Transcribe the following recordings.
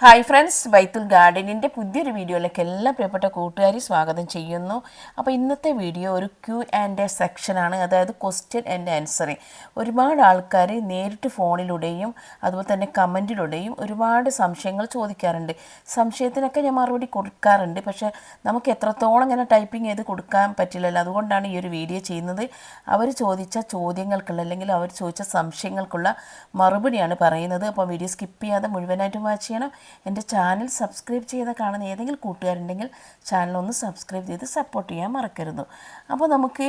Hi friends, ബൈത്തുൽ ഗാർഡനിൻ്റെ പുതിയൊരു വീഡിയോയിലേക്ക് എല്ലാ പ്രിയപ്പെട്ട കൂട്ടുകാരി സ്വാഗതം ചെയ്യുന്നു. അപ്പോൾ ഇന്നത്തെ വീഡിയോ ഒരു Q&A സെക്ഷനാണ്, അതായത് ക്വസ്റ്റ്യൻ ആൻഡ് ആൻസറിങ്. ഒരുപാട് ആൾക്കാർ നേരിട്ട് ഫോണിലൂടെയും അതുപോലെ തന്നെ കമൻറ്റിലൂടെയും ഒരുപാട് സംശയങ്ങൾ ചോദിക്കാറുണ്ട്. സംശയത്തിനൊക്കെ ഞാൻ മറുപടി കൊടുക്കാറുണ്ട്, പക്ഷേ നമുക്ക് എത്രത്തോളം ഇങ്ങനെ ടൈപ്പിംഗ് ചെയ്ത് കൊടുക്കാൻ പറ്റില്ലല്ലോ. അതുകൊണ്ടാണ് ഈ ഒരു വീഡിയോ ചെയ്യുന്നത്. അവർ ചോദിച്ച ചോദ്യങ്ങൾക്കുള്ള അല്ലെങ്കിൽ അവർ ചോദിച്ച സംശയങ്ങൾക്കുള്ള മറുപടിയാണ് പറയുന്നത്. അപ്പോൾ വീഡിയോ സ്കിപ്പ് ചെയ്യാതെ മുഴുവനായിട്ടും വാച്ച് ചെയ്യണം. എൻ്റെ ചാനൽ സബ്സ്ക്രൈബ് ചെയ്ത് കാണുന്ന ഏതെങ്കിലും കൂട്ടുകാരുണ്ടെങ്കിൽ ചാനലൊന്ന് സബ്സ്ക്രൈബ് ചെയ്ത് സപ്പോർട്ട് ചെയ്യാൻ മറക്കരുത്. അപ്പോൾ നമുക്ക്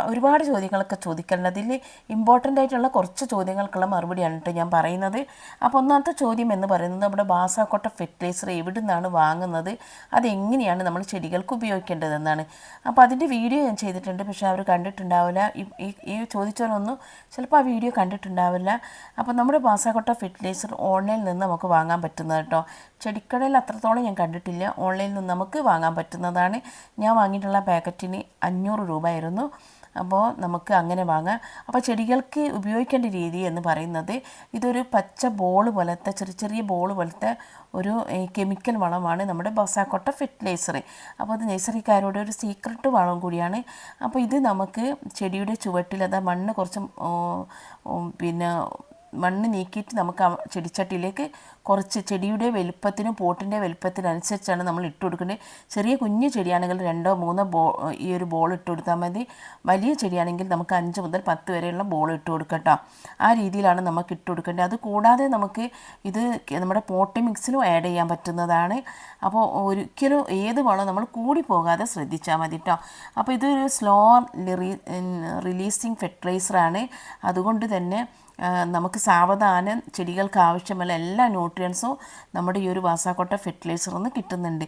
ഒരുപാട് ചോദ്യങ്ങളൊക്കെ ചോദിക്കാറുണ്ട്. അതിൽ ഇമ്പോർട്ടൻ്റ് ആയിട്ടുള്ള കുറച്ച് ചോദ്യങ്ങൾക്കുള്ള മറുപടിയാണ് കേട്ടോ ഞാൻ പറയുന്നത്. അപ്പോൾ ഒന്നാമത്തെ ചോദ്യം എന്ന് പറയുന്നത്, നമ്മുടെ ബാസാക്കോട്ട ഫെർട്ടിലൈസർ എവിടെ നിന്നാണ് വാങ്ങുന്നത്, അതെങ്ങനെയാണ് നമ്മൾ ചെടികൾക്ക് ഉപയോഗിക്കേണ്ടതെന്നാണ്. അപ്പോൾ അതിൻ്റെ വീഡിയോ ഞാൻ ചെയ്തിട്ടുണ്ട്, പക്ഷേ അവർ കണ്ടിട്ടുണ്ടാവില്ല. ഈ ചോദിച്ചവരൊന്നും ചിലപ്പോൾ ആ വീഡിയോ കണ്ടിട്ടുണ്ടാവില്ല. അപ്പോൾ നമ്മുടെ ബാസാക്കോട്ട ഫെർട്ടിലൈസർ ഓൺലൈനിൽ നിന്ന് നമുക്ക് വാങ്ങാൻ പറ്റുന്നത് കേട്ടോ. ചെടിക്കടയിൽ അത്രത്തോളം ഞാൻ കണ്ടിട്ടില്ല, ഓൺലൈനിൽ നിന്ന് നമുക്ക് വാങ്ങാൻ പറ്റുന്നതാണ്. ഞാൻ വാങ്ങിയിട്ടുള്ള പാക്കറ്റിന് 500 രൂപയായിരുന്നു. അപ്പോൾ നമുക്ക് അങ്ങനെ വാങ്ങാം. അപ്പോൾ ചെടികൾക്ക് ഉപയോഗിക്കേണ്ട രീതി എന്ന് പറയുന്നത്, ഇതൊരു പച്ച ബോൾ പോലത്തെ ചെറിയ ചെറിയ ബോൾ പോലത്തെ ഒരു കെമിക്കൽ വളമാണ് നമ്മുടെ ബാസാക്കോട്ട ഫെർട്ടിലൈസർ. അപ്പോൾ അത് നഴ്സറിക്കാരുടെ ഒരു സീക്രട്ട് വളം കൂടിയാണ്. അപ്പോൾ ഇത് നമുക്ക് ചെടിയുടെ ചുവട്ടിൽ, അതാ മണ്ണ് കുറച്ച് മണ്ണ് നീക്കിയിട്ട് നമുക്ക് ചെടിച്ചട്ടിയിലേക്ക് കുറച്ച് ചെടിയുടെ വലുപ്പത്തിനും പോട്ടിൻ്റെ വലുപ്പത്തിനനുസരിച്ചാണ് നമ്മൾ ഇട്ട് കൊടുക്കേണ്ടത്. ചെറിയ കുഞ്ഞു ചെടിയാണെങ്കിൽ 2-3 ഈ ഒരു ബോൾ ഇട്ട് കൊടുത്താൽ മതി. വലിയ ചെടിയാണെങ്കിൽ നമുക്ക് 5 മുതൽ 10 വരെയുള്ള ബോൾ ഇട്ട് കൊടുക്കട്ടോ. ആ രീതിയിലാണ് നമുക്ക് ഇട്ട് കൊടുക്കേണ്ടത്. അത് കൂടാതെ നമുക്ക് ഇത് നമ്മുടെ പോട്ടി മിക്സിലും ആഡ് ചെയ്യാൻ പറ്റുന്നതാണ്. അപ്പോൾ ഒരിക്കലും ഏത് വളം നമ്മൾ കൂടി പോകാതെ ശ്രദ്ധിച്ചാൽ മതി കേട്ടോ. അപ്പോൾ ഇതൊരു സ്ലോ റിലീസിങ് ഫെർട്ടിലൈസറാണ്. അതുകൊണ്ട് തന്നെ നമുക്ക് സാവധാനം ചെടികൾക്ക് ആവശ്യമുള്ള എല്ലാ ന്യൂട്രിയൻസും നമ്മുടെ ഈ ഒരു ബാസാക്കോട്ട ഫെർട്ടിലൈസറിൽ നിന്ന് കിട്ടുന്നുണ്ട്.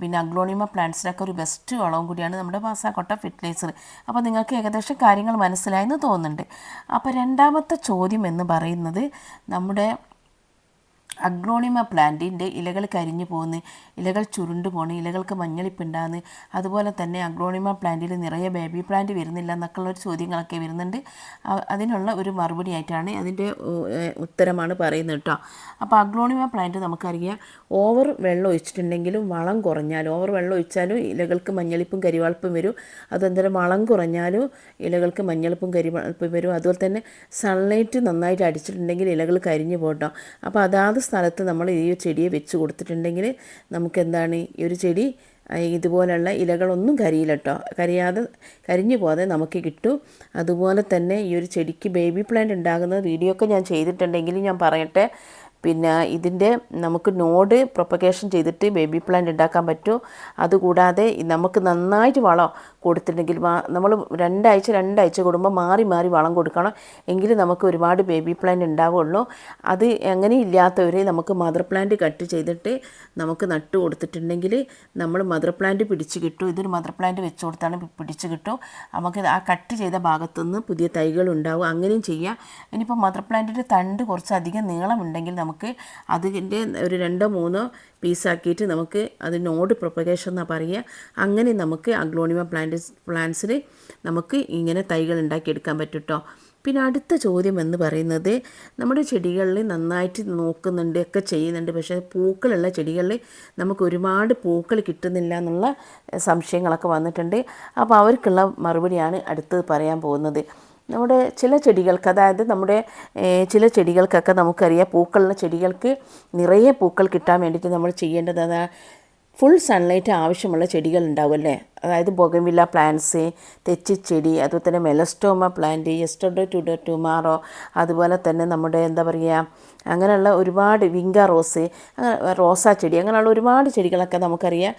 പിന്നെ അഗ്ലോണിമ പ്ലാന്റ്സിനൊക്കെ ഒരു ബെസ്റ്റ് വളവും കൂടിയാണ് നമ്മുടെ ബാസാക്കോട്ട ഫെർട്ടിലൈസർ. അപ്പോൾ നിങ്ങൾക്ക് ഏകദേശം കാര്യങ്ങൾ മനസ്സിലായെന്ന് തോന്നുന്നുണ്ട്. അപ്പോൾ രണ്ടാമത്തെ ചോദ്യം എന്ന് പറയുന്നത്, നമ്മുടെ അഗ്ലോണിമ പ്ലാന്റിൻ്റെ ഇലകൾ കരിഞ്ഞു പോകുന്നു, ഇലകൾ ചുരുണ്ടു പോകണം, ഇലകൾക്ക് മഞ്ഞളിപ്പുണ്ടാകുന്നു, അതുപോലെ തന്നെ അഗ്ലോണിമ പ്ലാന്റിൽ നിറയെ ബേബി പ്ലാന്റ് വരുന്നില്ല എന്നൊക്കെയുള്ളൊരു ചോദ്യങ്ങളൊക്കെ വരുന്നുണ്ട്. അതിനുള്ള ഒരു മറുപടി ആയിട്ടാണ്, അതിൻ്റെ ഉത്തരമാണ് പറയുന്നത് കേട്ടോ. അപ്പോൾ അഗ്ലോണിമ പ്ലാന്റ് നമുക്കറിയാം, ഓവർ വെള്ളം ഒഴിച്ചിട്ടുണ്ടെങ്കിലും വളം കുറഞ്ഞാലും, ഓവർ വെള്ളം ഒഴിച്ചാലും ഇലകൾക്ക് മഞ്ഞളിപ്പും കരിവാളിപ്പും വരും. അതെന്തായാലും വളം കുറഞ്ഞാലും ഇലകൾക്ക് മഞ്ഞളിപ്പും കരിവാളിപ്പും വരും. അതുപോലെ തന്നെ സൺലൈറ്റ് നന്നായിട്ട് അടിച്ചിട്ടുണ്ടെങ്കിൽ ഇലകൾ കരിഞ്ഞു പോകട്ടോ. അപ്പോൾ അതാത് സ്ഥലത്ത് നമ്മൾ ഈ ചെടിയെ വെച്ച് കൊടുത്തിട്ടുണ്ടെങ്കിൽ നമുക്ക് എന്താണ്, ഈ ഒരു ചെടി ഇതുപോലെയുള്ള ഇലകളൊന്നും കരിയില്ല കേട്ടോ. കരിഞ്ഞു പോകാതെ നമുക്ക് കിട്ടും. അതുപോലെ തന്നെ ഈ ഒരു ചെടിക്ക് ബേബി പ്ലാന്റ് ഉണ്ടാകുന്ന വീഡിയോ ഒക്കെ ഞാൻ ചെയ്തിട്ടുണ്ടെങ്കിലും ഞാൻ പറയട്ടെ. പിന്നെ ഇതിൻ്റെ നമുക്ക് നോഡ് പ്രൊപ്പഗേഷൻ ചെയ്തിട്ട് ബേബി പ്ലാന്റ് ഉണ്ടാക്കാൻ പറ്റും. അതുകൂടാതെ നമുക്ക് നന്നായിട്ട് വളം കൊടുത്തിട്ടുണ്ടെങ്കിൽ നമ്മൾ രണ്ടാഴ്ച കൂടുമ്പോൾ മാറി മാറി വളം കൊടുക്കണം. എങ്കിൽ നമുക്ക് ഒരുപാട് ബേബി പ്ലാന്റ് ഉണ്ടാവുള്ളൂ. അത് അങ്ങനെ ഇല്ലാത്തവർ നമുക്ക് മദർ പ്ലാന്റ് കട്ട് ചെയ്തിട്ട് നമുക്ക് നട്ട് കൊടുത്തിട്ടുണ്ടെങ്കിൽ നമ്മൾ മദർ പ്ലാന്റ് പിടിച്ച് കിട്ടും. ഇതൊരു മദർ പ്ലാന്റ് വെച്ച് കൊടുത്താണ് പിടിച്ച് കിട്ടും. നമുക്ക് ആ കട്ട് ചെയ്ത ഭാഗത്തുനിന്ന് പുതിയ തൈകൾ ഉണ്ടാവും. അങ്ങനെയും ചെയ്യാം. ഇനിയിപ്പോൾ മദർ പ്ലാന്റിൻ്റെ തണ്ട് കുറച്ചധികം നീളമുണ്ടെങ്കിൽ നമുക്ക് അതിൻ്റെ ഒരു 2-3 പീസാക്കിയിട്ട് നമുക്ക് അത് നോഡ് പ്രൊപ്പഗേഷൻ എന്നാണ് പറയുക. അങ്ങനെ നമുക്ക് അഗ്ലോണിമ പ്ലാന്റ്സിന് നമുക്ക് ഇങ്ങനെ തൈകൾ ഉണ്ടാക്കിയെടുക്കാൻ പറ്റും കേട്ടോ. പിന്നെ അടുത്ത ചോദ്യം എന്ന് പറയുന്നത്, നമ്മുടെ ചെടികളിൽ നന്നായിട്ട് നോക്കുന്നുണ്ട് ഒക്കെ ചെയ്യുന്നുണ്ട്, പക്ഷേ പൂക്കളുള്ള ചെടികളിൽ നമുക്ക് ഒരുപാട് പൂക്കൾ കിട്ടുന്നില്ല എന്നുള്ള സംശയങ്ങളൊക്കെ വന്നിട്ടുണ്ട്. അപ്പോൾ അവർക്കുള്ള മറുപടിയാണ് അടുത്തത് പറയാൻ പോകുന്നത്. നമ്മുടെ ചില ചെടികൾക്ക്, അതായത് നമ്മുടെ ചില ചെടികൾക്കൊക്കെ നമുക്കറിയാം, പൂക്കളുള്ള ചെടികൾക്ക് നിറയെ പൂക്കൾ കിട്ടാൻ വേണ്ടിയിട്ട് നമ്മൾ ചെയ്യേണ്ടത്, ഫുൾ സൺലൈറ്റ് ആവശ്യമുള്ള ചെടികൾ ഉണ്ടാവുമല്ലേ. അതായത് ബൊഗൻവില്ല പ്ലാന്റ്സ്, തെച്ചിച്ചെടി, അതുപോലെ തന്നെ മെലസ്റ്റോമ പ്ലാന്റ്, യെസ്റ്റർഡേ ടുമാറോ, അതുപോലെ തന്നെ നമ്മുടെ അങ്ങനെയുള്ള ഒരുപാട് വിങ്ക റോസ്, റോസാ ചെടി, അങ്ങനെയുള്ള ഒരുപാട് ചെടികളൊക്കെ നമുക്കറിയാം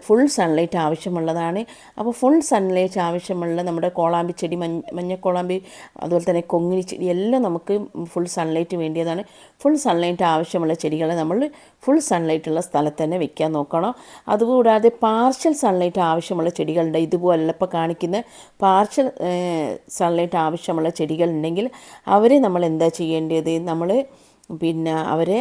ഫുൾ സൺലൈറ്റ് ആവശ്യമുള്ളതാണ്. അപ്പോൾ ഫുൾ സൺലൈറ്റ് ആവശ്യമുള്ള നമ്മുടെ കോളാമ്പി ചെടി, മഞ്ഞക്കോളാമ്പി, അതുപോലെ തന്നെ കൊങ്ങിണി ചെടി എല്ലാം നമുക്ക് ഫുൾ സൺലൈറ്റ് വേണ്ടിയതാണ്. ഫുൾ സൺലൈറ്റ് ആവശ്യമുള്ള ചെടികളെ നമ്മൾ ഫുൾ സൺലൈറ്റുള്ള സ്ഥലത്ത് തന്നെ വെക്കാൻ നോക്കണം. അതുകൂടാതെ പാർഷ്യൽ സൺലൈറ്റ് ആവശ്യമുള്ള ചെടികളുണ്ട്. ഇതുപോലുള്ള ഇപ്പോൾ കാണിക്കുന്ന പാർഷ്യൽ സൺലൈറ്റ് ആവശ്യമുള്ള ചെടികളുണ്ടെങ്കിൽ അവരെ നമ്മൾ എന്താ ചെയ്യേണ്ടത്, നമ്മൾ അവരെ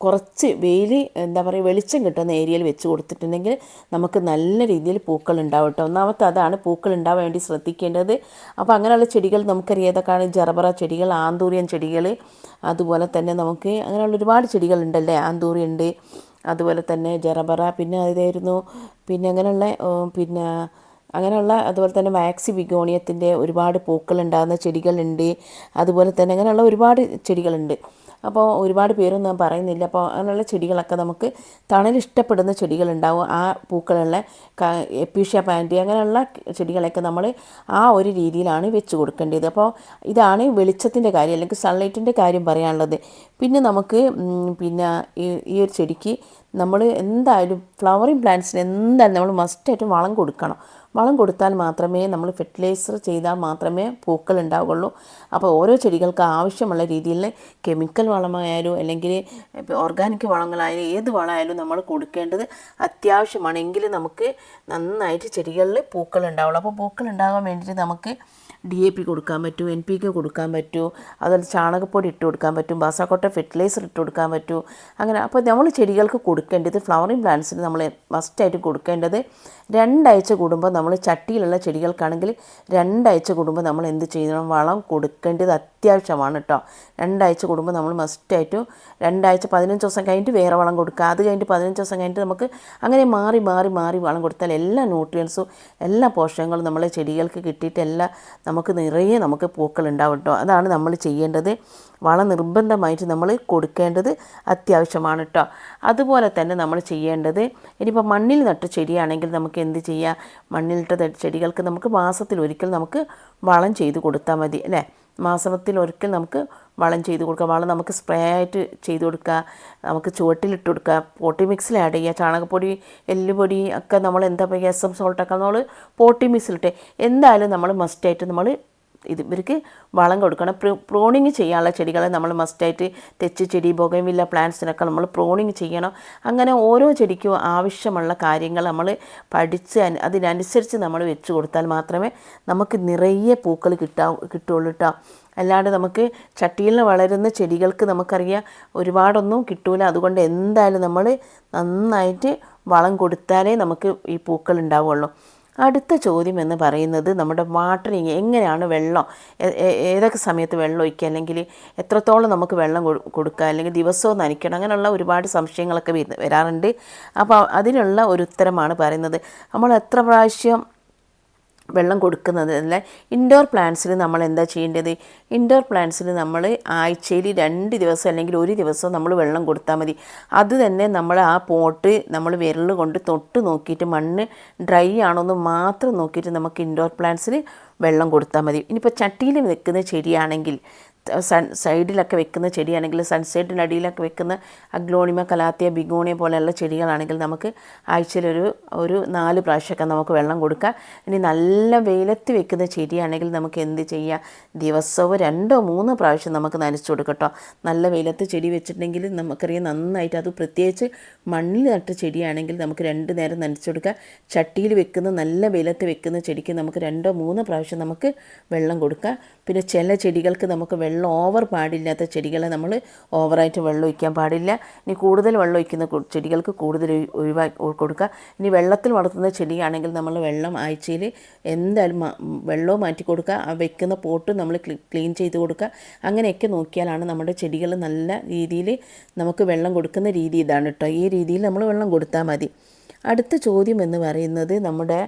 കുറച്ച് വെയിൽ എന്താ പറയുക വെളിച്ചം കിട്ടുന്ന ഏരിയയിൽ വെച്ച് കൊടുത്തിട്ടുണ്ടെങ്കിൽ നമുക്ക് നല്ല രീതിയിൽ പൂക്കൾ ഉണ്ടാവും കേട്ടോ. ഒന്നാമത്തെ അതാണ് പൂക്കൾ ഉണ്ടാവാൻ വേണ്ടി ശ്രദ്ധിക്കേണ്ടത്. അപ്പോൾ അങ്ങനെയുള്ള ചെടികൾ നമുക്കറിയാം ഏതൊക്കെയാണ് ജറബറ ചെടികൾ, ആന്തൂറിയൻ ചെടികൾ, അതുപോലെ തന്നെ നമുക്ക് അങ്ങനെയുള്ള ഒരുപാട് ചെടികളുണ്ടല്ലേ. ആന്തൂറിയുണ്ട്, അതുപോലെ തന്നെ ജറബറ, പിന്നെ അതായിരുന്നു പിന്നെ അങ്ങനെയുള്ള പിന്നെ അങ്ങനെയുള്ള അതുപോലെ തന്നെ വാക്സി ബിഗോണിയത്തിൻ്റെ ഒരുപാട് പൂക്കൾ ഉണ്ടാകുന്ന ചെടികളുണ്ട്. അതുപോലെ തന്നെ അങ്ങനെയുള്ള ഒരുപാട് ചെടികളുണ്ട്. അപ്പോൾ ഒരുപാട് പേരൊന്നും ഞാൻ പറയുന്നില്ല. അപ്പോൾ അങ്ങനെയുള്ള ചെടികളൊക്കെ നമുക്ക് തണലിഷ്ടപ്പെടുന്ന ചെടികളുണ്ടാവും. ആ പൂക്കളുള്ള എപ്പീഷ്യ പാൻറ്റി അങ്ങനെയുള്ള ചെടികളൊക്കെ നമ്മൾ ആ ഒരു രീതിയിലാണ് വെച്ച് കൊടുക്കേണ്ടത്. അപ്പോൾ ഇതാണ് വെളിച്ചത്തിൻ്റെ കാര്യം അല്ലെങ്കിൽ സൺലൈറ്റിൻ്റെ കാര്യം പറയാനുള്ളത്. പിന്നെ നമുക്ക് പിന്നെ ഈ ഒരു ചെടിക്ക് നമ്മൾ എന്തായാലും ഫ്ലവറിങ് പ്ലാന്റ്സിന് എന്തായാലും നമ്മൾ മസ്റ്റായിട്ടും വളം കൊടുക്കണം. വളം കൊടുത്താൽ മാത്രമേ നമ്മൾ ഫെർട്ടിലൈസർ ചെയ്താൽ മാത്രമേ പൂക്കൾ ഉണ്ടാവുകയുള്ളൂ. അപ്പോൾ ഓരോ ചെടികൾക്ക് ആവശ്യമുള്ള രീതിയിൽ കെമിക്കൽ വളമായാലും അല്ലെങ്കിൽ ഓർഗാനിക് വളങ്ങളായാലും ഏത് വളമായാലും നമ്മൾ കൊടുക്കേണ്ടത് അത്യാവശ്യമാണ്. എങ്കിൽ നമുക്ക് നന്നായിട്ട് ചെടികളിൽ പൂക്കൾ ഉണ്ടാവുള്ളൂ. അപ്പോൾ പൂക്കൾ ഉണ്ടാകാൻ വേണ്ടിയിട്ട് നമുക്ക് DAP കൊടുക്കാൻ പറ്റും, NPK കൊടുക്കാൻ പറ്റും, അതുപോലെ ചാണകപ്പൊടി ഇട്ട് കൊടുക്കാൻ പറ്റും, ബാസാക്കോട്ട ഫെർട്ടിലൈസർ ഇട്ട് കൊടുക്കാൻ പറ്റും. അങ്ങനെ അപ്പോൾ നമ്മൾ ചെടികൾക്ക് കൊടുക്കേണ്ടത് ഫ്ലവറിങ് പ്ലാന്റ്സിന് നമ്മൾ മസ്റ്റായിട്ട് കൊടുക്കേണ്ടത് 2 ആഴ്ച കൂടുമ്പോൾ നമ്മൾ ചട്ടിയിലുള്ള ചെടികൾക്കാണെങ്കിൽ 2 ആഴ്ച കൂടുമ്പോൾ നമ്മൾ എന്ത് ചെയ്യണം, വളം കൊടുക്കേണ്ടത് അത്യാവശ്യമാണ് കേട്ടോ. 2 ആഴ്ച കൂടുമ്പോൾ നമ്മൾ മസ്റ്റായിട്ടും 2 ആഴ്ച 15 ദിവസം കഴിഞ്ഞിട്ട് വേറെ വളം കൊടുക്കുക. അത് കഴിഞ്ഞിട്ട് 15 ദിവസം കഴിഞ്ഞിട്ട് നമുക്ക് അങ്ങനെ മാറി മാറി മാറി വളം കൊടുത്താൽ എല്ലാ ന്യൂട്രിയൻസും എല്ലാ പോഷകങ്ങളും നമ്മളെ ചെടികൾക്ക് കിട്ടിയിട്ടെല്ലാം നമുക്ക് നിറയെ നമുക്ക് പൂക്കൾ ഉണ്ടാവും കേട്ടോ. അതാണ് നമ്മൾ ചെയ്യേണ്ടത്. വളം നിർബന്ധമായിട്ട് നമ്മൾ കൊടുക്കേണ്ടത് അത്യാവശ്യമാണ് കേട്ടോ. അതുപോലെ തന്നെ നമ്മൾ ചെയ്യേണ്ടത് ഇനിയിപ്പോൾ മണ്ണിൽ നട്ട ചെടിയാണെങ്കിൽ നമുക്ക് എന്ത് ചെയ്യാം, മണ്ണിലിട്ട ചെടികൾക്ക് നമുക്ക് മാസത്തിലൊരിക്കൽ നമുക്ക് വളം ചെയ്ത് കൊടുത്താൽ മതി അല്ലേ. മാസത്തിലൊരിക്കൽ നമുക്ക് വളം ചെയ്ത് കൊടുക്കുക. വളം നമുക്ക് സ്പ്രേ ആയിട്ട് ചെയ്ത് കൊടുക്കുക, നമുക്ക് ചുവട്ടിലിട്ട് കൊടുക്കുക, പോട്ടി മിക്സിൽ ആഡ് ചെയ്യുക. ചാണകപ്പൊടി, എല്ലുപൊടി ഒക്കെ നമ്മൾ എന്താ പറയുക SM സോൾട്ടൊക്കെ നമ്മൾ പോട്ടി മിക്സിലിട്ട് എന്തായാലും നമ്മൾ മസ്റ്റായിട്ട് നമ്മൾ ഇവർക്ക് വളം കൊടുക്കണം. പ്രോണിങ് ചെയ്യാനുള്ള ചെടികളെ നമ്മൾ മസ്റ്റായിട്ട് തെച്ച് ചെടി, ബൊഗൻവില്ല പ്ലാന്റ്സിനൊക്കെ നമ്മൾ പ്രോണിങ് ചെയ്യണം. അങ്ങനെ ഓരോ ചെടിക്കും ആവശ്യമുള്ള കാര്യങ്ങൾ നമ്മൾ പഠിച്ച് അതിനനുസരിച്ച് നമ്മൾ വെച്ച് കൊടുത്താൽ മാത്രമേ നമുക്ക് നിറയെ പൂക്കൾ കിട്ടുള്ളൂ കേട്ടോ. അല്ലാണ്ട് നമുക്ക് ചട്ടിയിൽ വളരുന്ന ചെടികൾക്ക് നമുക്കറിയാം ഒരുപാടൊന്നും കിട്ടൂല. അതുകൊണ്ട് എന്തായാലും നമ്മൾ നന്നായിട്ട് വളം കൊടുത്താലേ നമുക്ക് ഈ പൂക്കൾ ഉണ്ടാവുള്ളൂ. അടുത്ത ചോദ്യം എന്ന് പറയുന്നത് നമ്മുടെ വാട്ടറിങ് എങ്ങനെയാണ്, വെള്ളം ഏതൊക്കെ സമയത്ത് വെള്ളം ഒഴിക്കുക, അല്ലെങ്കിൽ എത്രത്തോളം നമുക്ക് വെള്ളം കൊടുക്കുക, അല്ലെങ്കിൽ ദിവസവും നനയ്ക്കണം, അങ്ങനെയുള്ള ഒരുപാട് സംശയങ്ങളൊക്കെ വരാറുണ്ട്. അപ്പോൾ അതിനുള്ള ഒരു ഉത്തരമാണ് പറയുന്നത്. നമ്മൾ എത്ര പ്രാവശ്യം വെള്ളം കൊടുക്കുന്നത് അല്ല. ഇൻഡോർ പ്ലാന്റ്സിന് നമ്മൾ എന്താ ചെയ്യേണ്ടത്, ഇൻഡോർ പ്ലാന്റ്സിന് നമ്മൾ ആഴ്ചയിൽ 2 ദിവസം അല്ലെങ്കിൽ 1 ദിവസം നമ്മൾ വെള്ളം കൊടുത്താൽ മതി. അത് തന്നെ നമ്മൾ ആ പോട്ട് നമ്മൾ വിരൽ കൊണ്ട് തൊട്ട് നോക്കിയിട്ട് മണ്ണ് ഡ്രൈ ആണോന്ന് മാത്രം നോക്കിയിട്ട് നമുക്ക് ഇൻഡോർ പ്ലാന്റ്സിന് വെള്ളം കൊടുത്താൽ മതി. ഇനിയിപ്പോൾ ചട്ടിയിൽ വെക്കുന്ന ചെടിയാണെങ്കിൽ സൈഡിലൊക്കെ വെക്കുന്ന ചെടിയാണെങ്കിൽ സൺസൈഡിൻ്റെ അടിയിലൊക്കെ വെക്കുന്ന അഗ്ലോണിമ, കലാത്തിയ, ബിഗോണിയ പോലെയുള്ള ചെടികളാണെങ്കിൽ നമുക്ക് ആഴ്ചയിൽ ഒരു 4 പ്രാവശ്യമൊക്കെ നമുക്ക് വെള്ളം കൊടുക്കാം. ഇനി നല്ല വെയിലത്ത് വെക്കുന്ന ചെടിയാണെങ്കിൽ നമുക്ക് എന്ത് ചെയ്യാം, ദിവസവും 2-3 പ്രാവശ്യം നമുക്ക് നനച്ചു കൊടുക്കാം കേട്ടോ. നല്ല വെയിലത്ത് ചെടി വെച്ചിട്ടുണ്ടെങ്കിൽ നമുക്കറിയാം നന്നായിട്ട്, അത് പ്രത്യേകിച്ച് മണ്ണിൽ നട്ട ചെടിയാണെങ്കിൽ നമുക്ക് 2 നേരം നനച്ചു കൊടുക്കാം. ചട്ടിയിൽ വെക്കുന്ന നല്ല വെയിലത്ത് വെക്കുന്ന ചെടിക്ക് നമുക്ക് 2-3 പ്രാവശ്യം നമുക്ക് വെള്ളം കൊടുക്കാം. പിന്നെ ചില ചെടികൾക്ക് നമുക്ക് വെള്ളം ഓവർ പാടില്ലാത്ത ചെടികളെ നമ്മൾ ഓവറായിട്ട് വെള്ളം ഒഴിക്കാൻ പാടില്ല. ഇനി കൂടുതൽ വെള്ളം ഒഴിക്കുന്ന ചെടികൾക്ക് കൂടുതൽ ഒഴിവാക്കി കൊടുക്കുക. ഇനി വെള്ളത്തിൽ വളർത്തുന്ന ചെടിയാണെങ്കിൽ നമ്മൾ വെള്ളം ആഴ്ചയിൽ എന്തായാലും വെള്ളവും മാറ്റി കൊടുക്കുക. ആ വെക്കുന്ന പോട്ട് നമ്മൾ ക്ലീൻ ചെയ്ത് കൊടുക്കുക. അങ്ങനെയൊക്കെ നോക്കിയാലാണ് നമ്മുടെ ചെടികൾ നല്ല രീതിയിൽ നമുക്ക് വെള്ളം കൊടുക്കുന്ന രീതി ഇതാണ് കേട്ടോ. ഈ രീതിയിൽ നമ്മൾ വെള്ളം കൊടുത്താൽ മതി. അടുത്ത ചോദ്യം എന്ന് പറയുന്നത് നമ്മുടെ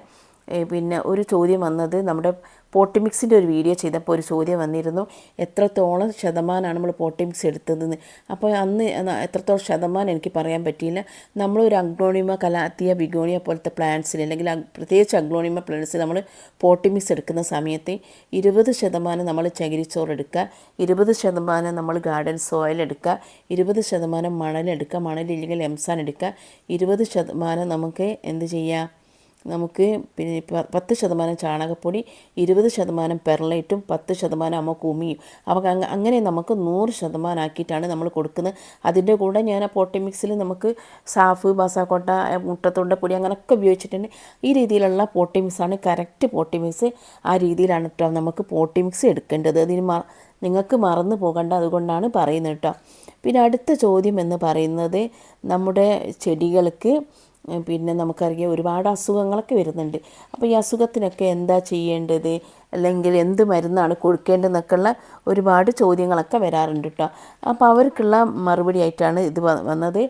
പിന്നെ ഒരു ചോദ്യം വന്നത് നമ്മുടെ പോട്ടി മിക്സിൻ്റെ ഒരു വീഡിയോ ചെയ്തപ്പോൾ ഒരു ചോദ്യം വന്നിരുന്നു, എത്രത്തോളം ശതമാനമാണ് നമ്മൾ പോട്ടി മിക്സ് എടുത്തതെന്ന്. അപ്പോൾ അന്ന് എത്രത്തോളം ശതമാനം എനിക്ക് പറയാൻ പറ്റിയില്ല. നമ്മളൊരു അഗ്ലോണിമ, കലാത്തിയ, ബിഗോണിയ പോലത്തെ പ്ലാന്റ്സിൽ അല്ലെങ്കിൽ പ്രത്യേകിച്ച് അഗ്ലോണിമ പ്ലാന്റ്സിൽ നമ്മൾ പോട്ടി മിക്സ് എടുക്കുന്ന സമയത്ത് 20% നമ്മൾ ചകിരിച്ചോറ് എടുക്കുക, 20% നമ്മൾ ഗാർഡൻ സോയിൽ എടുക്കുക, 20% മണലെടുക്കുക, മണലില്ലെങ്കിൽ എംസാൻ എടുക്കുക, 20% നമുക്ക് എന്ത് ചെയ്യുക, നമുക്ക് പിന്നെ 10% ചാണകപ്പൊടി, 20% പെർലൈറ്റും, 10% നമുക്ക് ഉമിയും. അപ്പോൾ അങ്ങനെ നമുക്ക് 100% ആക്കിയിട്ടാണ് നമ്മൾ കൊടുക്കുന്നത്. അതിൻ്റെ കൂടെ ഞാൻ ആ പോട്ടി മിക്സിൽ നമുക്ക് സാഫ്, ബാസാക്കോട്ട, മുട്ടത്തൊണ്ടപ്പൊടി അങ്ങനെയൊക്കെ ഉപയോഗിച്ചിട്ടുണ്ട്. ഈ രീതിയിലുള്ള പോട്ടി മിക്സാണ് കറക്റ്റ് പോട്ടി മിക്സ്. ആ രീതിയിലാണ് കേട്ടോ നമുക്ക് പോട്ടി മിക്സ് എടുക്കേണ്ടത്. അതിന് നിങ്ങൾക്ക് മറന്നു പോകണ്ട, അതുകൊണ്ടാണ് പറയുന്നത് കേട്ടോ. പിന്നെ അടുത്ത ചോദ്യം എന്ന് പറയുന്നത് നമ്മുടെ ചെടികൾക്ക് പിന്നെ നമുക്കറിയാം ഒരുപാട് അസുഖങ്ങളൊക്കെ വരുന്നുണ്ട്. അപ്പോൾ ഈ അസുഖത്തിനൊക്കെ എന്താ ചെയ്യേണ്ടത്, അല്ലെങ്കിൽ എന്ത് മരുന്നാണ് കൊടുക്കേണ്ടതെന്നൊക്കെയുള്ള ഒരുപാട് ചോദ്യങ്ങളൊക്കെ വരാറുണ്ട് കേട്ടോ. അപ്പോൾ അവർക്കുള്ള മറുപടി ആയിട്ടാണ് ഇത് വന്നത്.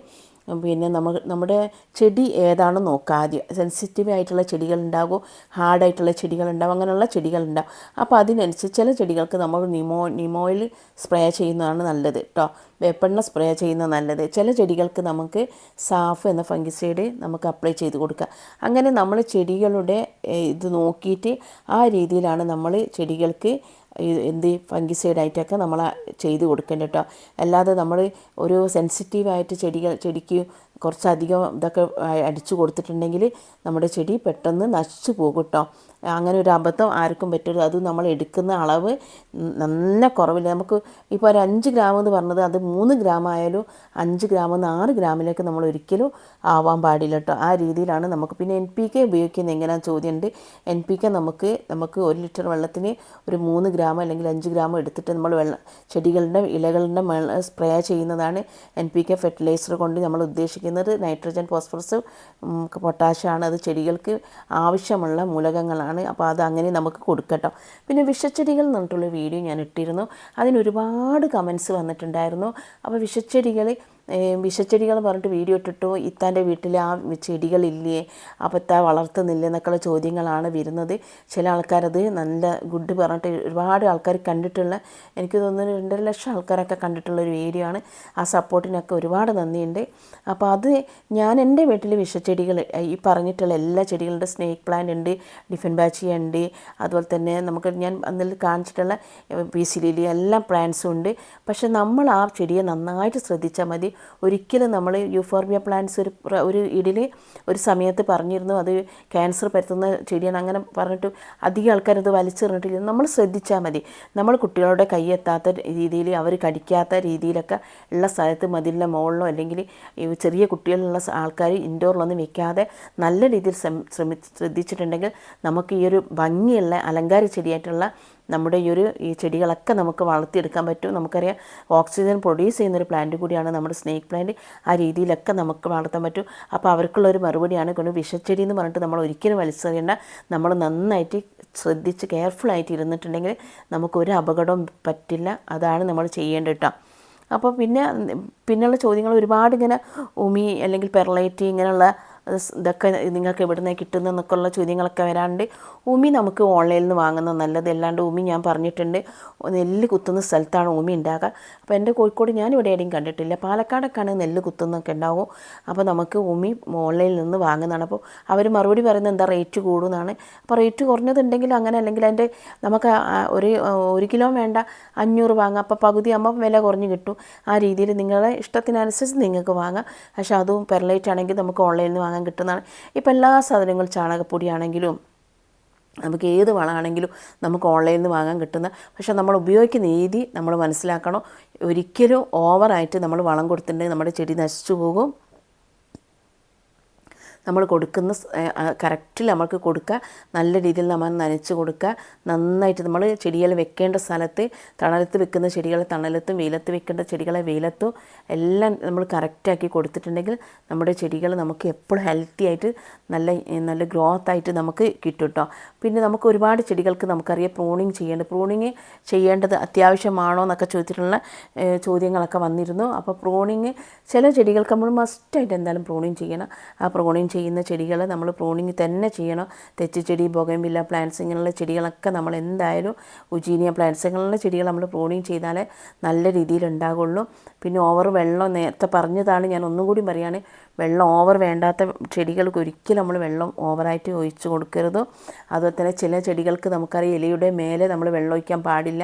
പിന്നെ നമ്മുടെ ചെടി ഏതാണെന്ന് നോക്കുക ആദ്യം. സെൻസിറ്റീവ് ആയിട്ടുള്ള ചെടികളുണ്ടാകും, ഹാർഡായിട്ടുള്ള ചെടികളുണ്ടാകും, അങ്ങനെയുള്ള ചെടികളുണ്ടാകും. അപ്പോൾ അതിനനുസരിച്ച് ചില ചെടികൾക്ക് നമ്മൾ നിമോയിൽ സ്പ്രേ ചെയ്യുന്നതാണ് നല്ലത് കേട്ടോ, വേപ്പെണ്ണ സ്പ്രേ ചെയ്യുന്നത് നല്ലത്. ചില ചെടികൾക്ക് നമുക്ക് സാഫ് എന്ന ഫംഗിസൈഡ് നമുക്ക് അപ്ലൈ ചെയ്ത് കൊടുക്കുക. അങ്ങനെ നമ്മൾ ചെടികളുടെ ഇത് നോക്കിയിട്ട് ആ രീതിയിലാണ് നമ്മൾ ചെടികൾക്ക് എന്ത് ഫംഗിസൈഡായിട്ടൊക്കെ നമ്മൾ ചെയ്ത് കൊടുക്കേണ്ടത് കേട്ടോ. അല്ലാതെ നമ്മൾ ഒരു സെൻസിറ്റീവായിട്ട് ചെടിക്ക് കുറച്ചധികം ഇതൊക്കെ അടിച്ചു കൊടുത്തിട്ടുണ്ടെങ്കിൽ നമ്മുടെ ചെടി പെട്ടെന്ന് നശിച്ചു പോകും കേട്ടോ. അങ്ങനെ ഒരു അബദ്ധം ആർക്കും പറ്റരുത്. അത് നമ്മൾ എടുക്കുന്ന അളവ് നല്ല കുറവില്ല. നമുക്ക് ഇപ്പോൾ ഒരു 5 ഗ്രാം എന്ന് പറഞ്ഞത് അത് 3 ഗ്രാം ആയാലും 5 ഗ്രാമിൽ നിന്ന് 6 ഗ്രാമിലേക്ക് നമ്മൾ ഒരിക്കലും ആവാൻ പാടില്ല കേട്ടോ. ആ രീതിയിലാണ് നമുക്ക്. പിന്നെ NPK ഉപയോഗിക്കുന്നത് എങ്ങനെയാണെന്ന് ചോദ്യമുണ്ട്. NPK നമുക്ക് 1 ലിറ്റർ വെള്ളത്തിന് ഒരു 3 ഗ്രാം അല്ലെങ്കിൽ 5 ഗ്രാം എടുത്തിട്ട് നമ്മൾ ചെടികളുടെ ഇലകളുടെ സ്പ്രേ ചെയ്യുന്നതാണ് NPK ഫെർട്ടിലൈസർ കൊണ്ട് നമ്മൾ ഉദ്ദേശിക്കുന്നത്. നൈട്രജൻ, ഫോസ്ഫറസ്, പൊട്ടാഷ്യമാണ്. അത് ചെടികൾക്ക് ആവശ്യമുള്ള മൂലകങ്ങളാണ്. അപ്പോൾ അത് അങ്ങനെ നമുക്ക് കൊടുക്കട്ടോ. പിന്നെ വിഷച്ചെടികൾ എന്ന് പറഞ്ഞിട്ടുള്ള വീഡിയോ ഞാൻ ഇട്ടിരുന്നു. അതിന് ഒരുപാട് കമൻസ് വന്നിട്ടുണ്ടായിരുന്നു. അപ്പോൾ വിഷച്ചെടികൾ പറഞ്ഞിട്ട് വീഡിയോ ഇട്ടിട്ടു, ഇത്താൻ്റെ വീട്ടിൽ ആ ചെടികളില്ലേ, അപ്പോൾ ഇത്താ വളർത്തുന്നില്ലേ എന്നൊക്കെയുള്ള ചോദ്യങ്ങളാണ് വരുന്നത്. ചില ആൾക്കാരത് നല്ല ഗുഡ് പറഞ്ഞിട്ട് ഒരുപാട് ആൾക്കാർ കണ്ടിട്ടുള്ള, എനിക്ക് തോന്നുന്നു 2.5 ലക്ഷം ആൾക്കാരൊക്കെ കണ്ടിട്ടുള്ള ഒരു വീഡിയോ ആണ്. ആ സപ്പോർട്ടിനൊക്കെ ഒരുപാട് നന്ദിയുണ്ട്. അപ്പോൾ അത് ഞാൻ എൻ്റെ വീട്ടിൽ വിഷച്ചെടികൾ ഈ പറഞ്ഞിട്ടുള്ള എല്ലാ ചെടികളുടെ സ്നേക്ക് പ്ലാന്റ് ഉണ്ട്, ഡിഫൻബാച്ചിയ ഉണ്ട്, അതുപോലെ തന്നെ ഞാൻ അന്നിൽ കാണിച്ചിട്ടുള്ള പീസി ലില്ലി എല്ലാ പ്ലാന്റ്സും ഉണ്ട്. പക്ഷെ നമ്മൾ ആ ചെടിയെ നന്നായിട്ട് ശ്രദ്ധിച്ചാൽ മതി. ഒരിക്കലും നമ്മൾ യൂഫോർബിയ പ്ലാന്റ്സ് ഒരു സമയത്ത് പറഞ്ഞിരുന്നു അത് ക്യാൻസർ പരത്തുന്ന ചെടിയാണ്, അങ്ങനെ പറഞ്ഞിട്ട് അധികം ആൾക്കാരത് വലിച്ചെറിഞ്ഞിട്ടില്ല. നമ്മൾ ശ്രദ്ധിച്ചാൽ മതി. നമ്മൾ കുട്ടികളുടെ കൈയെത്താത്ത രീതിയിൽ, അവർ കടിക്കാത്ത രീതിയിലൊക്കെ ഉള്ള സ്ഥലത്ത് മതിലിൻ്റെ മുകളിലോ അല്ലെങ്കിൽ ചെറിയ കുട്ടികളുള്ള ആൾക്കാർ ഇൻഡോറിലൊന്നും വെക്കാതെ നല്ല രീതിയിൽ ശ്രദ്ധിച്ചിട്ടുണ്ടെങ്കിൽ നമുക്ക് ഈ ഒരു ഭംഗിയുള്ള അലങ്കാര ചെടിയായിട്ടുള്ള നമ്മുടെ ഈ ചെടികളൊക്കെ നമുക്ക് വളർത്തിയെടുക്കാൻ പറ്റും. നമുക്കറിയാം ഓക്സിജൻ പ്രൊഡ്യൂസ് ചെയ്യുന്നൊരു പ്ലാന്റ് കൂടിയാണ് നമ്മുടെ സ്നേക്ക് പ്ലാന്റ്. ആ രീതിയിലൊക്കെ നമുക്ക് വളർത്താൻ പറ്റും. അപ്പോൾ അവർക്കുള്ളൊരു മറുപടിയാണ് കൊണ്ട് വിഷച്ചെടി എന്ന് പറഞ്ഞിട്ട് നമ്മൾ ഒരിക്കലും വലിച്ചെറിയേണ്ട. നമ്മൾ നന്നായിട്ട് ശ്രദ്ധിച്ച് കെയർഫുള്ളായിട്ട് ഇരുന്നിട്ടുണ്ടെങ്കിൽ നമുക്കൊരു അപകടവും പറ്റില്ല. അതാണ് നമ്മൾ ചെയ്യേണ്ടത് കേട്ടോ. അപ്പോൾ പിന്നെയുള്ള ചോദ്യങ്ങൾ ഒരുപാട് ഇങ്ങനെ ഉമി അല്ലെങ്കിൽ പെർലൈറ്റ് ഇങ്ങനെയുള്ള ഇതൊക്കെ നിങ്ങൾക്ക് എവിടെ നിന്ന് കിട്ടുന്നതെന്നൊക്കെ ഉള്ള ചോദ്യങ്ങളൊക്കെ വരാറുണ്ട്. ഉമി നമുക്ക് ഓൺലൈനിൽ നിന്ന് വാങ്ങുന്നത് നല്ലത്. അല്ലാണ്ട് ഉമി ഞാൻ പറഞ്ഞിട്ടുണ്ട് നെല്ല് കുത്തുന്ന സ്ഥലത്താണ് ഉമി ഉണ്ടാകുക. അപ്പോൾ എൻ്റെ കോഴിക്കോട് ഞാനിവിടെ എവിടെയും കണ്ടിട്ടില്ല. പാലക്കാടൊക്കെയാണ് നെല്ല് കുത്തുന്നൊക്കെ ഉണ്ടാവും. അപ്പോൾ നമുക്ക് ഉമി ഓൺലൈനിൽ നിന്ന് വാങ്ങുന്നതാണ്. അപ്പോൾ അവർ മറുപടി പറയുന്നത് എന്താ റേറ്റ് കൂടുന്നതാണ്. അപ്പോൾ റേറ്റ് കുറഞ്ഞതുണ്ടെങ്കിൽ അങ്ങനെ, അല്ലെങ്കിൽ അതിൻ്റെ നമുക്ക് ഒരു കിലോ വേണ്ട 500 വാങ്ങാം. അപ്പോൾ പകുതി ആകുമ്പോൾ വില കുറഞ്ഞ് കിട്ടും. ആ രീതിയിൽ നിങ്ങളുടെ ഇഷ്ടത്തിനനുസരിച്ച് നിങ്ങൾക്ക് വാങ്ങാം. പക്ഷേ അതും പെർലൈറ്റ് ആണെങ്കിൽ നമുക്ക് ഓൺലൈനിൽ നിന്ന് വാങ്ങാൻ കിട്ടുന്നതാണ്. ഇപ്പോൾ എല്ലാ സാധനങ്ങളും ചാണകപ്പൊടിയാണെങ്കിലും നമുക്ക് ഏത് വളമാണെങ്കിലും നമുക്ക് ഓൺലൈനിൽ നിന്ന് വാങ്ങാൻ കിട്ടുന്ന. പക്ഷേ നമ്മൾ ഉപയോഗിക്കുന്ന രീതി നമ്മൾ മനസ്സിലാക്കണം. ഒരിക്കലും ഓവറായിട്ട് നമ്മൾ വളം കൊടുത്തിട്ടുണ്ടെങ്കിൽ നമ്മുടെ ചെടി നശിച്ചു പോകും. നമ്മൾ കൊടുക്കുന്ന കറക്റ്റിൽ നമുക്ക് കൊടുക്കുക. നല്ല രീതിയിൽ നമ്മൾ നനച്ച് കൊടുക്കുക. നന്നായിട്ട് നമ്മൾ ചെടികൾ വെക്കേണ്ട സ്ഥലത്ത്, തണലത്ത് വെക്കുന്ന ചെടികളെ തണലത്തും വെയിലത്ത് വെക്കേണ്ട ചെടികളെ വെയിലത്തും എല്ലാം നമ്മൾ കറക്റ്റാക്കി കൊടുത്തിട്ടുണ്ടെങ്കിൽ നമ്മുടെ ചെടികൾ നമുക്ക് എപ്പോഴും ഹെൽത്തി ആയിട്ട് നല്ല ഗ്രോത്ത് ആയിട്ട് നമുക്ക് കിട്ടും കേട്ടോ. പിന്നെ നമുക്ക് ഒരുപാട് ചെടികൾക്ക് നമുക്കറിയാം പ്രൂണിങ് ചെയ്യേണ്ടത് അത്യാവശ്യമാണോ എന്നൊക്കെ ചോദിച്ചിട്ടുള്ള ചോദ്യങ്ങളൊക്കെ വന്നിരുന്നു. അപ്പോൾ ചില ചെടികൾക്ക് നമ്മൾ മസ്റ്റായിട്ട് എന്തായാലും പ്രൂണിങ് ചെയ്യണം. ആ പ്രൂണിങ് ചെയ്യുന്ന ചെടികൾ നമ്മൾ പ്രൂണിങ് തന്നെ ചെയ്യണം. തെച്ചിച്ചെടി, ബൊഗൻവില്ല പ്ലാന്റ്സ് ഇങ്ങനെയുള്ള ചെടികളൊക്കെ നമ്മൾ എന്തായാലും ഉജീനിയ പ്ലാന്റ്സ് ഇങ്ങനെയുള്ള ചെടികൾ നമ്മൾ പ്രൂണിങ് ചെയ്താലേ നല്ല രീതിയിൽ ഉണ്ടാകുള്ളൂ. പിന്നെ വെള്ളം നേരത്തെ പറഞ്ഞതാണ്, ഞാൻ ഒന്നും കൂടി പറയുകയാണ്. വെള്ളം ഓവർ വേണ്ടാത്ത ചെടികൾക്ക് ഒരിക്കലും നമ്മൾ വെള്ളം ഓവറായിട്ട് ഒഴിച്ച് കൊടുക്കരുത്. അതുപോലെ തന്നെ ചില ചെടികൾക്ക് നമുക്കറിയാം ഇലയുടെ മേലെ നമ്മൾ വെള്ളം ഒഴിക്കാൻ പാടില്ല.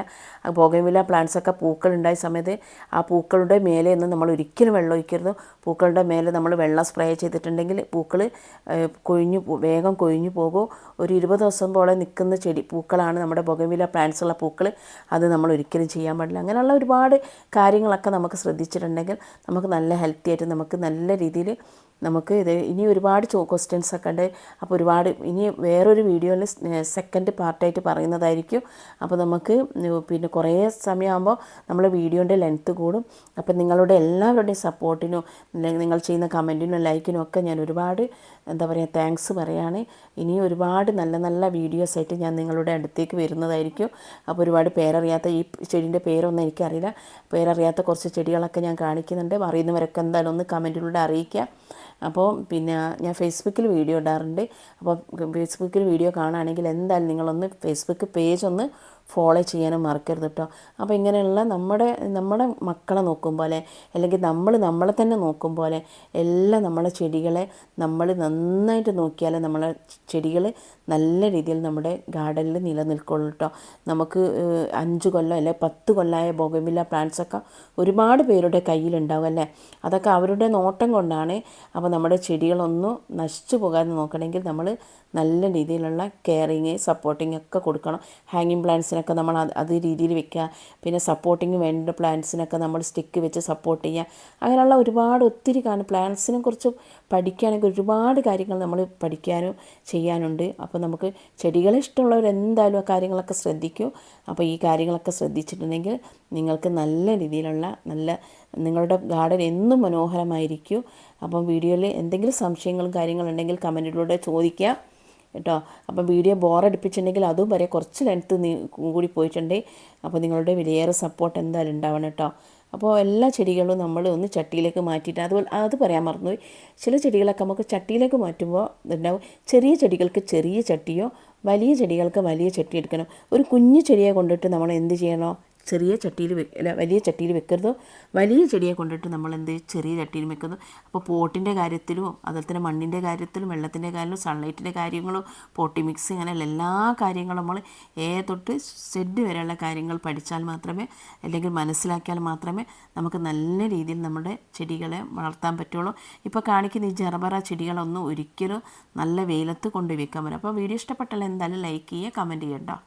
ബൊഗൻവില്ല പ്ലാന്റ്സൊക്കെ പൂക്കളുണ്ടായ സമയത്ത് ആ പൂക്കളുടെ മേലെ ഒന്നും നമ്മൾ ഒരിക്കലും വെള്ളം ഒഴിക്കരുത്. പൂക്കളുടെ മേലെ നമ്മൾ വെള്ളം സ്പ്രേ ചെയ്തിട്ടുണ്ടെങ്കിൽ പൂക്കൾ പൂക്കൾ വേഗം കൊഴിഞ്ഞു പോകും. ഒരു 20 ദിവസം പോലെ നിൽക്കുന്ന പൂക്കളാണ് നമ്മുടെ ബൊഗൻവില്ല പ്ലാന്റ്സുള്ള പൂക്കൾ. അത് നമ്മൾ ഒരിക്കലും ചെയ്യാൻ പാടില്ല. അങ്ങനെയുള്ള ഒരുപാട് കാര്യങ്ങളൊക്കെ നമുക്ക് ശ്രദ്ധിച്ചിട്ടുണ്ടെങ്കിൽ നമുക്ക് നല്ല ഹെൽത്തി ആയിട്ട് നമുക്ക് നല്ല രീതിയിൽ നമുക്ക് ഇനി ഒരുപാട് ക്വസ്റ്റ്യൻസ് ഒക്കെ ഉണ്ട്. അപ്പോൾ ഇനി വേറൊരു വീഡിയോയിൽ സെക്കൻഡ് പാർട്ടായിട്ട് പറയുന്നതായിരിക്കും. അപ്പോൾ നമുക്ക് പിന്നെ കുറേ സമയമാകുമ്പോൾ നമ്മൾ വീഡിയോൻ്റെ ലെങ്ത്ത് കൂടും. അപ്പോൾ നിങ്ങളുടെ എല്ലാവരുടെയും സപ്പോർട്ടിനും നിങ്ങൾ ചെയ്യുന്ന കമൻറ്റിനും ലൈക്കിനും ഒക്കെ ഞാൻ ഒരുപാട് താങ്ക്സ് പറയുകയാണ്. ഇനി ഒരുപാട് നല്ല നല്ല വീഡിയോസ് ആയിട്ട് ഞാൻ നിങ്ങളുടെ അടുത്തേക്ക് വരുന്നതായിരിക്കും. അപ്പോൾ ഒരുപാട് പേരറിയാത്ത ഈ ചെടീൻ്റെ പേരൊന്നും എനിക്കറിയില്ല. പേരറിയാത്ത കുറച്ച് ചെടികളൊക്കെ ഞാൻ കാണിക്കുന്നുണ്ട്. അറിയുന്നവരൊക്കെ എന്തായാലും ഒന്ന് കമൻറ്റിലൂടെ അറിയിക്കുക. അപ്പോൾ പിന്നെ ഞാൻ ഫേസ്ബുക്കിൽ വീഡിയോ ഇടാറുണ്ട്. അപ്പോൾ ഫേസ്ബുക്കിൽ വീഡിയോ കാണുകയാണെങ്കിൽ എന്തായാലും നിങ്ങളൊന്ന് ഫേസ്ബുക്ക് പേജ് ഒന്ന് ഫോളോ ചെയ്യാനും മറക്കരുത് കേട്ടോ. അപ്പോൾ ഇങ്ങനെയുള്ള നമ്മുടെ മക്കളെ നോക്കും പോലെ അല്ലെങ്കിൽ നമ്മളെ തന്നെ നോക്കും പോലെ എല്ലാം നമ്മളെ ചെടികളെ നമ്മൾ നന്നായിട്ട് നോക്കിയാൽ നമ്മളെ ചെടികൾ നല്ല രീതിയിൽ നമ്മുടെ ഗാർഡനിൽ നിലനിൽക്കുള്ളൂ കേട്ടോ. നമുക്ക് 5 കൊല്ലം അല്ലെ 10 കൊല്ലമായ ബൊഗൻവില്ല പ്ലാന്റ്സൊക്കെ ഒരുപാട് പേരുടെ കയ്യിലുണ്ടാവും അല്ലേ. അതൊക്കെ അവരുടെ നോട്ടം കൊണ്ടാണ്. അപ്പോൾ നമ്മുടെ ചെടികളൊന്നും നശിച്ചു പോകാതെ നോക്കണമെങ്കിൽ നമ്മൾ നല്ല രീതിയിലുള്ള കെയറിങ് സപ്പോർട്ടിങ് ഒക്കെ കൊടുക്കണം. ഹാങ്ങിങ് പ്ലാന്റ്സിനൊക്കെ നമ്മൾ അത് രീതിയിൽ വെക്കുക. പിന്നെ സപ്പോർട്ടിങ് വേണ്ട പ്ലാന്റ്സിനൊക്കെ നമ്മൾ സ്റ്റിക്ക് വെച്ച് സപ്പോർട്ട് ചെയ്യുക. അങ്ങനെയുള്ള ഒത്തിരി പ്ലാന്റ്സിനെ കുറിച്ച് പഠിക്കുകയാണെങ്കിൽ ഒരുപാട് കാര്യങ്ങൾ നമ്മൾ പഠിക്കാനും ചെയ്യാനുണ്ട്. അപ്പോൾ നമുക്ക് ചെടികളെ ഇഷ്ടമുള്ളവർ എന്തായാലും ആ കാര്യങ്ങളൊക്കെ ശ്രദ്ധിക്കും. അപ്പോൾ ഈ കാര്യങ്ങളൊക്കെ ശ്രദ്ധിച്ചിട്ടുണ്ടെങ്കിൽ നിങ്ങൾക്ക് നല്ല രീതിയിലുള്ള നിങ്ങളുടെ ഗാർഡൻ എന്നും മനോഹരമായിരിക്കും. അപ്പം വീഡിയോയിൽ എന്തെങ്കിലും സംശയങ്ങളും കാര്യങ്ങളുണ്ടെങ്കിൽ കമൻറ്റിലൂടെ ചോദിക്കുക കേട്ടോ. അപ്പം വീഡിയോ ബോറടിപ്പിച്ചിട്ടുണ്ടെങ്കിൽ അതും വരെ കുറച്ച് ലെങ്ത്ത് കൂടി പോയിട്ടുണ്ട്. അപ്പോൾ നിങ്ങളുടെ വിലയേറെ സപ്പോർട്ട് എന്തായാലും ഉണ്ടാവണം കേട്ടോ. അപ്പോൾ എല്ലാ ചെടികളും നമ്മൾ ഒന്ന് ചട്ടിയിലേക്ക് മാറ്റിയിട്ട് അത് പറയാൻ മറന്നുപോയി. ചില ചെടികളൊക്കെ നമുക്ക് ചട്ടിയിലേക്ക് മാറ്റുമ്പോൾ ഉണ്ടാവും. ചെറിയ ചെടികൾക്ക് ചെറിയ ചട്ടിയോ വലിയ ചെടികൾക്ക് വലിയ ചട്ടി എടുക്കണം. ഒരു കുഞ്ഞു ചെടിയെ കൊണ്ടിട്ട് നമ്മൾ എന്ത് ചെയ്യണോ ചെറിയ ചട്ടിയിൽ വലിയ ചട്ടിയിൽ വെക്കരുതോ. വലിയ ചെടിയെ കൊണ്ടിട്ട് നമ്മൾ ചെറിയ ചട്ടിയിൽ വെക്കുന്നു. അപ്പോൾ പോട്ടിൻ്റെ കാര്യത്തിലും അതുപോലെ തന്നെ മണ്ണിൻ്റെ കാര്യത്തിലും വെള്ളത്തിൻ്റെ കാര്യത്തിലും സൺലൈറ്റിൻ്റെ കാര്യങ്ങളും പോട്ടി മിക്സ് അങ്ങനെയുള്ള എല്ലാ കാര്യങ്ങളും നമ്മൾ തൊട്ട് സെഡ് വരെയുള്ള കാര്യങ്ങൾ പഠിച്ചാൽ മാത്രമേ അല്ലെങ്കിൽ മനസ്സിലാക്കിയാൽ മാത്രമേ നമുക്ക് നല്ല രീതിയിൽ നമ്മുടെ ചെടികളെ വളർത്താൻ പറ്റുള്ളൂ. ഇപ്പോൾ കാണിക്കുന്ന ഈ ജറബറ ചെടികളൊന്നും ഒരിക്കലും നല്ല വെയിലത്ത് കൊണ്ടുവയ്ക്കാൻ പറ്റും. അപ്പോൾ വീഡിയോ ഇഷ്ടപ്പെട്ടാൽ എന്തായാലും ലൈക്ക് ചെയ്യുക, കമൻറ്റ് ചെയ്യട്ടോ.